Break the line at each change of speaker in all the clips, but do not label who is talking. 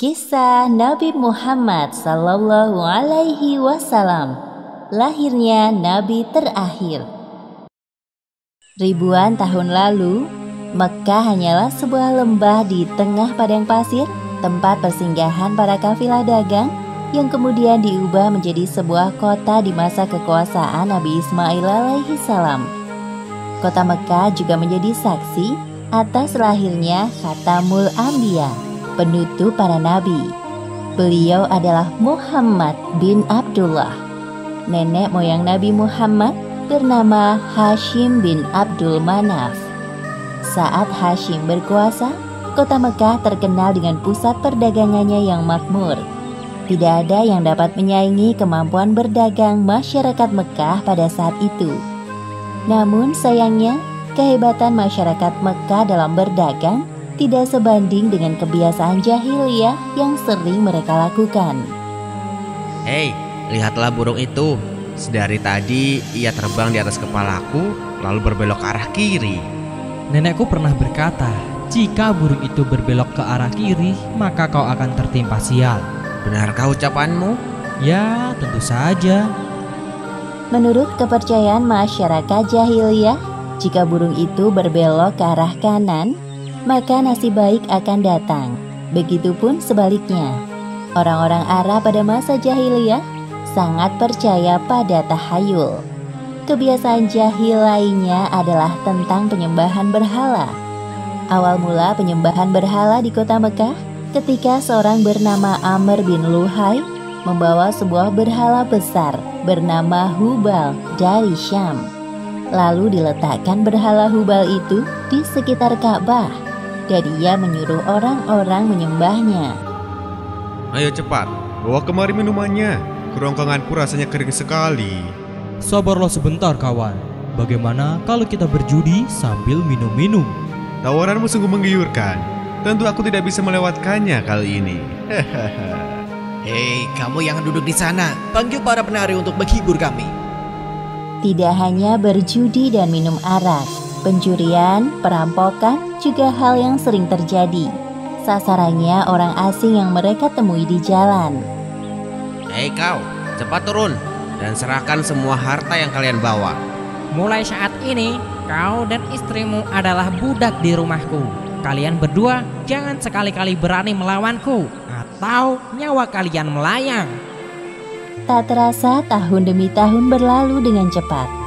Kisah Nabi Muhammad Sallallahu Alaihi Wasallam, lahirnya Nabi terakhir. Ribuan tahun lalu, Mekkah hanyalah sebuah lembah di tengah padang pasir, tempat persinggahan para kafilah dagang yang kemudian diubah menjadi sebuah kota di masa kekuasaan Nabi Ismail alaihi salam. Kota Mekkah juga menjadi saksi atas lahirnya Khatamul Anbiya, penutup para nabi. Beliau adalah Muhammad bin Abdullah. Nenek moyang Nabi Muhammad bernama Hashim bin Abdul Manaf. Saat Hashim berkuasa, kota Mekkah terkenal dengan pusat perdagangannya yang makmur. Tidak ada yang dapat menyaingi kemampuan berdagang masyarakat Mekkah pada saat itu. Namun sayangnya, kehebatan masyarakat Mekkah dalam berdagang tidak sebanding dengan kebiasaan jahiliyah yang sering mereka lakukan.
Hei, lihatlah burung itu. Sedari tadi ia terbang di atas kepalaku, lalu berbelok ke arah kiri.
Nenekku pernah berkata, jika burung itu berbelok ke arah kiri, maka kau akan tertimpa sial.
Benarkah ucapanmu?
Ya, tentu saja.
Menurut kepercayaan masyarakat jahiliyah, jika burung itu berbelok ke arah kanan, maka nasib baik akan datang. Begitupun sebaliknya. Orang-orang Arab pada masa jahiliyah sangat percaya pada tahayul. Kebiasaan jahil lainnya adalah tentang penyembahan berhala. Awal mula penyembahan berhala di kota Mekkah ketika seorang bernama Amr bin Luhai membawa sebuah berhala besar bernama Hubal dari Syam. Lalu diletakkan berhala Hubal itu di sekitar Ka'bah dan ia menyuruh orang-orang menyembahnya.
Ayo cepat, bawa kemari minumannya. Kerongkonganku rasanya kering sekali.
Sabarlah sebentar kawan. Bagaimana kalau kita berjudi sambil minum-minum?
Tawaranmu sungguh menggiurkan. Tentu aku tidak bisa melewatkannya kali ini.
Hei, kamu yang duduk di sana, panggil para penari untuk menghibur kami.
Tidak hanya berjudi dan minum arak, pencurian, perampokan juga hal yang sering terjadi. Sasarannya orang asing yang mereka temui di jalan.
Hei kau, cepat turun dan serahkan semua harta yang kalian bawa.
Mulai saat ini, kau dan istrimu adalah budak di rumahku. Kalian berdua jangan sekali-kali berani melawanku, atau nyawa kalian melayang.
Tak terasa tahun demi tahun berlalu dengan cepat.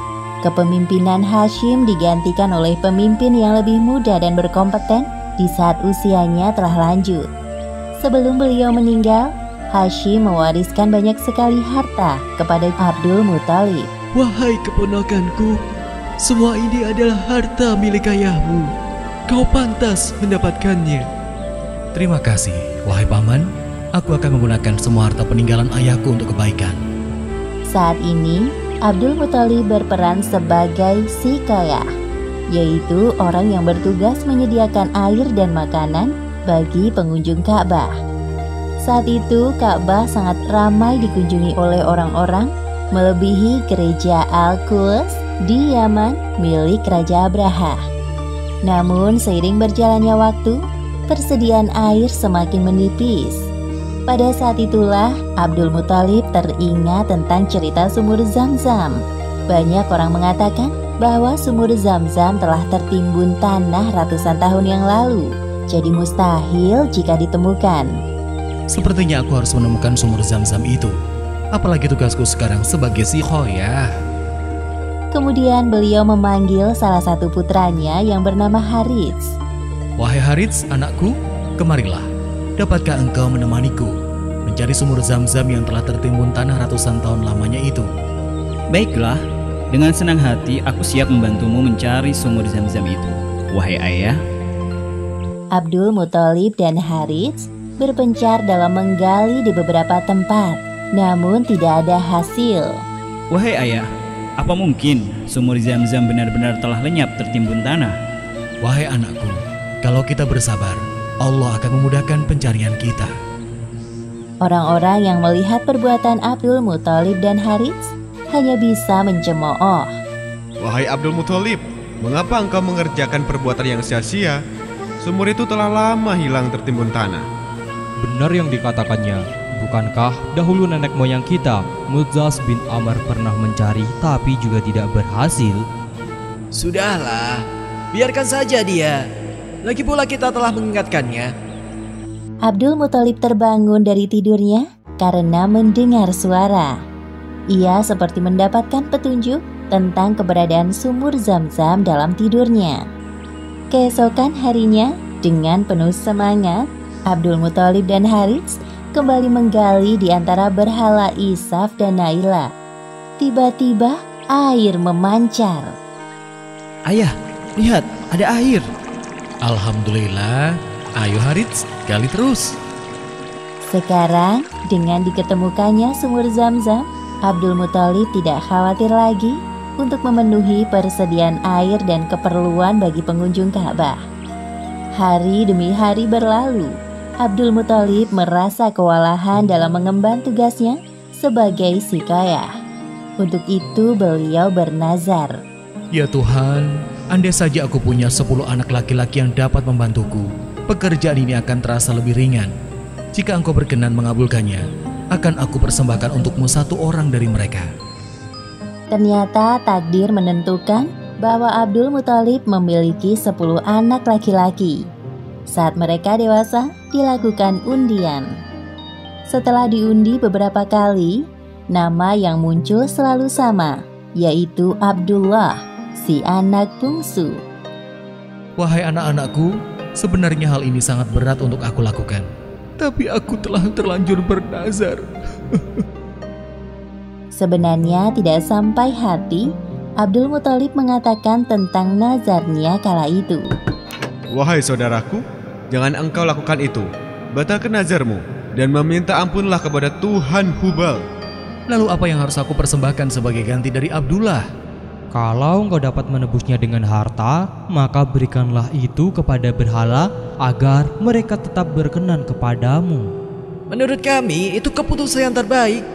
Kepemimpinan Hashim digantikan oleh pemimpin yang lebih muda dan berkompeten di saat usianya telah lanjut. Sebelum beliau meninggal, Hashim mewariskan banyak sekali harta kepada Abdul Muthalib.
Wahai keponakanku, semua ini adalah harta milik ayahmu. Kau pantas mendapatkannya.
Terima kasih, wahai paman. Aku akan menggunakan semua harta peninggalan ayahku untuk kebaikan.
Saat ini, Abdul Muthalib berperan sebagai Siqayah, yaitu orang yang bertugas menyediakan air dan makanan bagi pengunjung Ka'bah. Saat itu, Ka'bah sangat ramai dikunjungi oleh orang-orang, melebihi gereja Al-Quds di Yaman milik Raja Abraha. Namun, seiring berjalannya waktu, persediaan air semakin menipis. Pada saat itulah Abdul Muthalib teringat tentang cerita sumur Zam-Zam. Banyak orang mengatakan bahwa sumur Zam-Zam telah tertimbun tanah ratusan tahun yang lalu, jadi mustahil jika ditemukan.
Sepertinya aku harus menemukan sumur Zam-Zam itu. Apalagi tugasku sekarang sebagai Siqayah.
Kemudian beliau memanggil salah satu putranya yang bernama Harits.
Wahai Harits, anakku, kemarilah. Dapatkah engkau menemaniku mencari sumur Zam-Zam yang telah tertimbun tanah ratusan tahun lamanya itu?
Baiklah, dengan senang hati aku siap membantumu mencari sumur Zam-Zam itu, wahai ayah.
Abdul Muthalib dan Harits berpencar dalam menggali di beberapa tempat, namun tidak ada hasil.
Wahai ayah, apa mungkin sumur Zam-Zam benar-benar telah lenyap tertimbun tanah?
Wahai anakku, kalau kita bersabar, Allah akan memudahkan pencarian kita.
Orang-orang yang melihat perbuatan Abdul Muthalib dan Harits hanya bisa mencemooh.
Wahai Abdul Muthalib, mengapa engkau mengerjakan perbuatan yang sia-sia? Sumur itu telah lama hilang tertimbun tanah.
benar yang dikatakannya. Bukankah dahulu nenek moyang kita, Mudzaz bin Amr, pernah mencari tapi juga tidak berhasil?
Sudahlah, biarkan saja dia. Lagi pula kita telah mengingatkannya.
Abdul Muthalib terbangun dari tidurnya karena mendengar suara. Ia seperti mendapatkan petunjuk tentang keberadaan sumur Zam-Zam dalam tidurnya. Keesokan harinya, dengan penuh semangat, Abdul Muthalib dan Harits kembali menggali di antara berhala Isaf dan Naila. Tiba-tiba air memancar.
Ayah, lihat, ada air.
Alhamdulillah. Ayo Harits, gali terus.
Sekarang, dengan diketemukannya sumur Zam-Zam, Abdul Muthalib tidak khawatir lagi untuk memenuhi persediaan air dan keperluan bagi pengunjung Ka'bah. Hari demi hari berlalu, Abdul Muthalib merasa kewalahan dalam mengemban tugasnya sebagai sikayah. Untuk itu beliau bernazar.
Ya Tuhan, andai saja aku punya 10 anak laki-laki yang dapat membantuku, pekerjaan ini akan terasa lebih ringan. Jika Engkau berkenan mengabulkannya, akan aku persembahkan untukmu 1 orang dari mereka.
Ternyata takdir menentukan bahwa Abdul Muthalib memiliki 10 anak laki-laki. Saat mereka dewasa, dilakukan undian. Setelah diundi beberapa kali, nama yang muncul selalu sama, yaitu Abdullah, si anak bungsu.
Wahai anak-anakku, sebenarnya hal ini sangat berat untuk aku lakukan. Tapi aku telah terlanjur bernazar.
Sebenarnya tidak sampai hati, Abdul Muthalib mengatakan tentang nazarnya kala itu.
Wahai saudaraku, jangan engkau lakukan itu. Batalkan nazarmu dan meminta ampunlah kepada Tuhan Hubal.
Lalu apa yang harus aku persembahkan sebagai ganti dari Abdullah?
Kalau engkau dapat menebusnya dengan harta, maka berikanlah itu kepada berhala agar mereka tetap berkenan kepadamu.
Menurut kami, itu keputusan yang terbaik.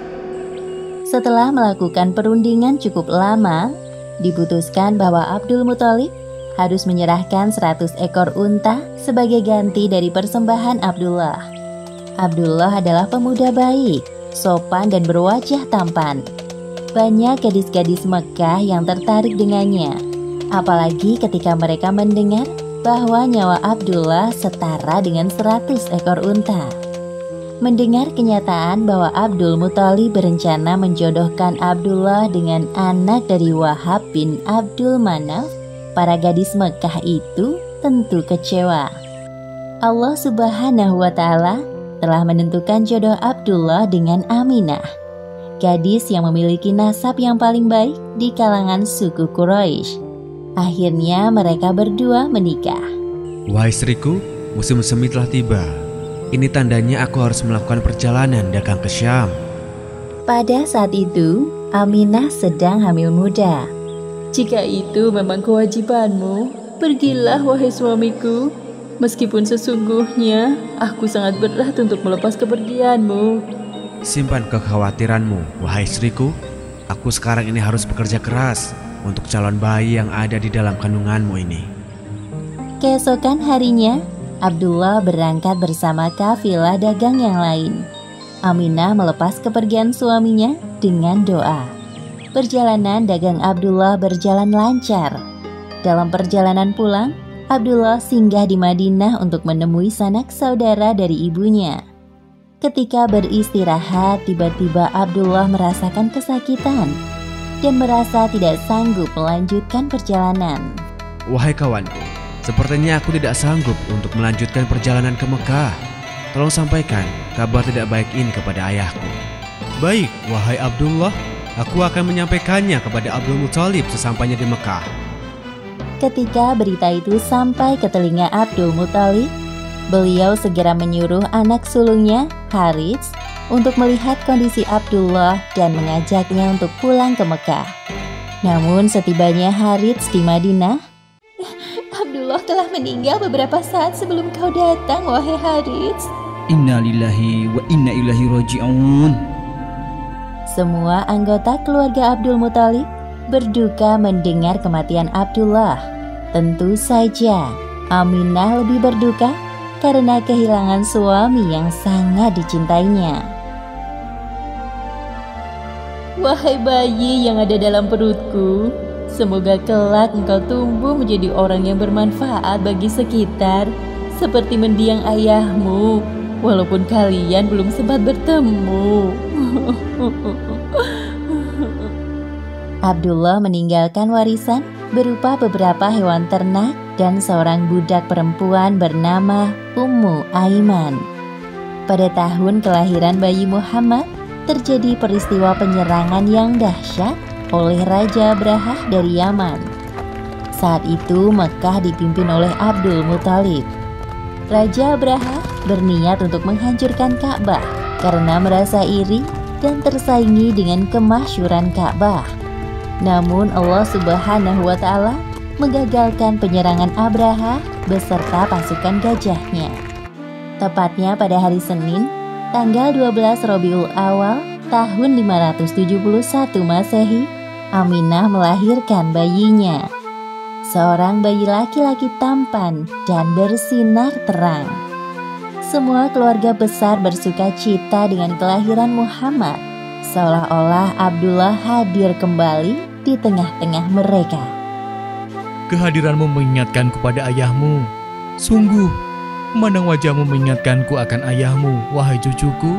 Setelah melakukan perundingan cukup lama, diputuskan bahwa Abdul Muthalib harus menyerahkan 100 ekor unta sebagai ganti dari persembahan Abdullah. Abdullah adalah pemuda baik, sopan dan berwajah tampan. Banyak gadis-gadis Mekah yang tertarik dengannya, apalagi ketika mereka mendengar bahwa nyawa Abdullah setara dengan 100 ekor unta. Mendengar kenyataan bahwa Abdul Muthalib berencana menjodohkan Abdullah dengan anak dari Wahab bin Abdul Manaf, para gadis Mekah itu tentu kecewa. Allah Subhanahu wa Ta'ala telah menentukan jodoh Abdullah dengan Aminah, gadis yang memiliki nasab yang paling baik di kalangan suku Quraisy. Akhirnya mereka berdua menikah.
Wahai istriku, musim semi telah tiba. Ini tandanya aku harus melakukan perjalanan dagang ke Syam.
Pada saat itu, Aminah sedang hamil muda. Jika itu memang kewajibanmu, pergilah wahai suamiku. Meskipun sesungguhnya aku sangat berat untuk melepas kepergianmu.
Simpan kekhawatiranmu, wahai istriku. Aku sekarang ini harus bekerja keras untuk calon bayi yang ada di dalam kandunganmu ini.
Keesokan harinya, Abdullah berangkat bersama kafilah dagang yang lain. Aminah melepas kepergian suaminya dengan doa. Perjalanan dagang Abdullah berjalan lancar. Dalam perjalanan pulang, Abdullah singgah di Madinah untuk menemui sanak saudara dari ibunya. Ketika beristirahat, tiba-tiba Abdullah merasakan kesakitan dan merasa tidak sanggup melanjutkan perjalanan.
Wahai kawanku, sepertinya aku tidak sanggup untuk melanjutkan perjalanan ke Mekah. Tolong sampaikan kabar tidak baik ini kepada ayahku. Baik, wahai Abdullah, aku akan menyampaikannya kepada Abdul Muthalib sesampainya di Mekah.
Ketika berita itu sampai ke telinga Abdul Muthalib, beliau segera menyuruh anak sulungnya, Harits, untuk melihat kondisi Abdullah dan mengajaknya untuk pulang ke Mekah. Namun setibanya Harits di Madinah, Abdullah telah meninggal beberapa saat sebelum kau datang, wahai Harits.
Inna lillahi wa inna ilaihi raji'un.
Semua anggota keluarga Abdul Muthalib berduka mendengar kematian Abdullah. Tentu saja Aminah lebih berduka karena kehilangan suami yang sangat dicintainya. Wahai bayi yang ada dalam perutku, semoga kelak engkau tumbuh menjadi orang yang bermanfaat bagi sekitar, seperti mendiang ayahmu, walaupun kalian belum sempat bertemu. Abdullah meninggalkan warisan berupa beberapa hewan ternak dan seorang budak perempuan bernama Ummu Aiman. Pada tahun kelahiran bayi Muhammad, terjadi peristiwa penyerangan yang dahsyat oleh Raja Abrahah dari Yaman. Saat itu Mekah dipimpin oleh Abdul Muthalib. Raja Abrahah berniat untuk menghancurkan Ka'bah karena merasa iri dan tersaingi dengan kemasyhuran Ka'bah. Namun Allah Subhanahu wa Ta'ala menggagalkan penyerangan Abrahah beserta pasukan gajahnya. Tepatnya pada hari Senin, tanggal 12 Rabiul Awal tahun 571 Masehi, Aminah melahirkan bayinya. Seorang bayi laki-laki tampan dan bersinar terang. Semua keluarga besar bersuka cita dengan kelahiran Muhammad, seolah-olah Abdullah hadir kembali di tengah-tengah mereka.
Kehadiranmu mengingatkanku pada ayahmu. Sungguh, memandang wajahmu mengingatkanku akan ayahmu, wahai cucuku.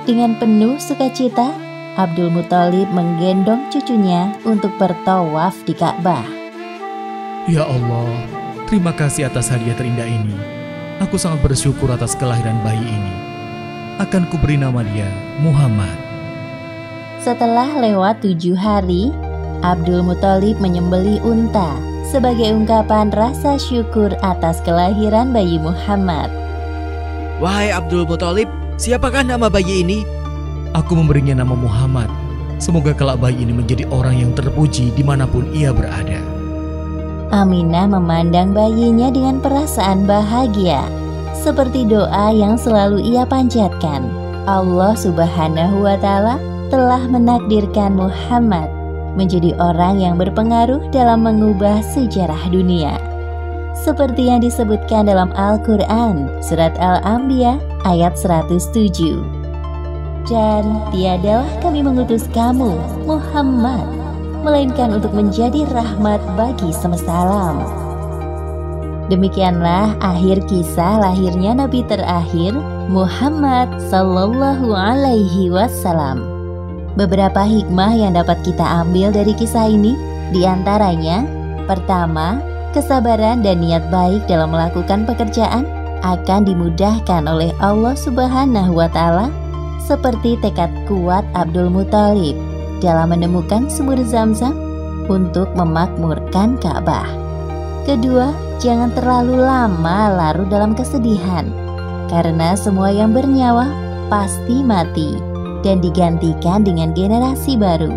Dengan penuh sukacita, Abdul Muthalib menggendong cucunya untuk bertawaf di Ka'bah.
Ya Allah, terima kasih atas hadiah terindah ini. Aku sangat bersyukur atas kelahiran bayi ini. Akan kuberi nama dia Muhammad.
Setelah lewat 7 hari, Abdul Muthalib menyembelih unta sebagai ungkapan rasa syukur atas kelahiran bayi Muhammad.
Wahai Abdul Muthalib, siapakah nama bayi ini?
Aku memberinya nama Muhammad. Semoga kelak bayi ini menjadi orang yang terpuji dimanapun ia berada.
Aminah memandang bayinya dengan perasaan bahagia, seperti doa yang selalu ia panjatkan. Allah Subhanahu wa Ta'ala telah menakdirkan Muhammad menjadi orang yang berpengaruh dalam mengubah sejarah dunia. Seperti yang disebutkan dalam Al-Quran, Surat Al-Anbiya ayat 107. Dan tiadalah kami mengutus kamu, Muhammad, melainkan untuk menjadi rahmat bagi semesta alam. Demikianlah akhir kisah lahirnya Nabi terakhir, Muhammad Sallallahu Alaihi Wasallam. Beberapa hikmah yang dapat kita ambil dari kisah ini, diantaranya, pertama, kesabaran dan niat baik dalam melakukan pekerjaan akan dimudahkan oleh Allah Subhanahu wa Ta'ala, seperti tekad kuat Abdul Muthalib dalam menemukan sumur Zam-Zam untuk memakmurkan Ka'bah. Kedua, jangan terlalu lama larut dalam kesedihan, karena semua yang bernyawa pasti mati dan digantikan dengan generasi baru,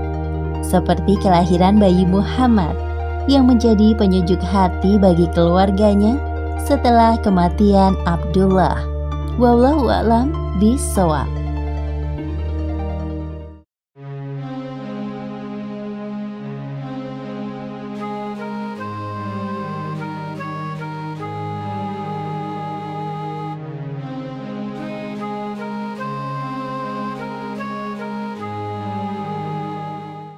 seperti kelahiran bayi Muhammad yang menjadi penyejuk hati bagi keluarganya setelah kematian Abdullah. Wallahu a'lam bishawab.